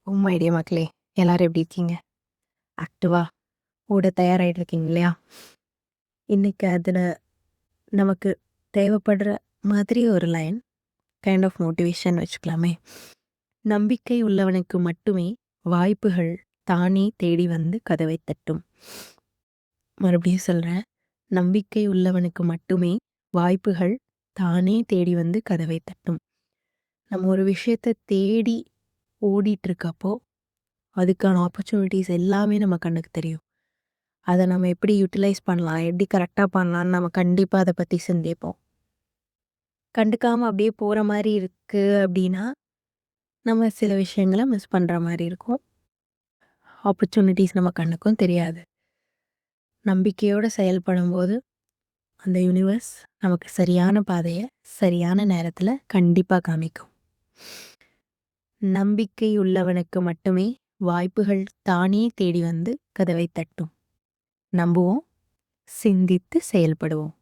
Idea மக்களே, எல்லாரும் எப்படி இருக்கீங்க? ஆக்டிவா ஓட தயாராகிட்டு இருக்கீங்க இல்லையா? இன்னைக்கு அதில் நமக்கு தேவைப்படுற மாதிரி ஒரு லைன், கைண்ட் ஆஃப் மோட்டிவேஷன் வச்சுக்கலாமே. நம்பிக்கை உள்ளவனுக்கு மட்டுமே வாய்ப்புகள் தானே தேடி வந்து கதவை தட்டும். மறுபடியும் சொல்கிறேன், நம்பிக்கை உள்ளவனுக்கு மட்டுமே வாய்ப்புகள் தானே தேடி வந்து கதவை தட்டும். நம்ம ஒரு விஷயத்தை தேடி ஓடிட்டு இருக்கப்போ அதுக்கான ஆப்பர்ச்சுனிட்டிஸ் எல்லாமே நம்ம கண்ணுக்கு தெரியும். அதை நம்ம எப்படி யூட்டிலைஸ் பண்ணலாம், எப்படி கரெக்டாக பண்ணலான்னு நம்ம கண்டிப்பாக அதை பற்றி சிந்திப்போம். கண்டுக்காமல் அப்படியே போகிற மாதிரி இருக்குது அப்படின்னா நம்ம சில விஷயங்களை மிஸ் பண்ணுற மாதிரி இருக்கும். ஆப்பர்ச்சுனிட்டிஸ் நம்ம கண்ணுக்கும் தெரியாது. நம்பிக்கையோடு செயல்படும் போது அந்த யூனிவர்ஸ் நமக்கு சரியான பாதையை சரியான நேரத்தில் கண்டிப்பாக காமிக்கும். நம்பிக்கை உள்ளவனுக்கு மட்டுமே வாய்ப்புகள் தானே தேடி வந்து கதவை தட்டும். நம்புவோம், சிந்தித்து செயல்படுவோம்.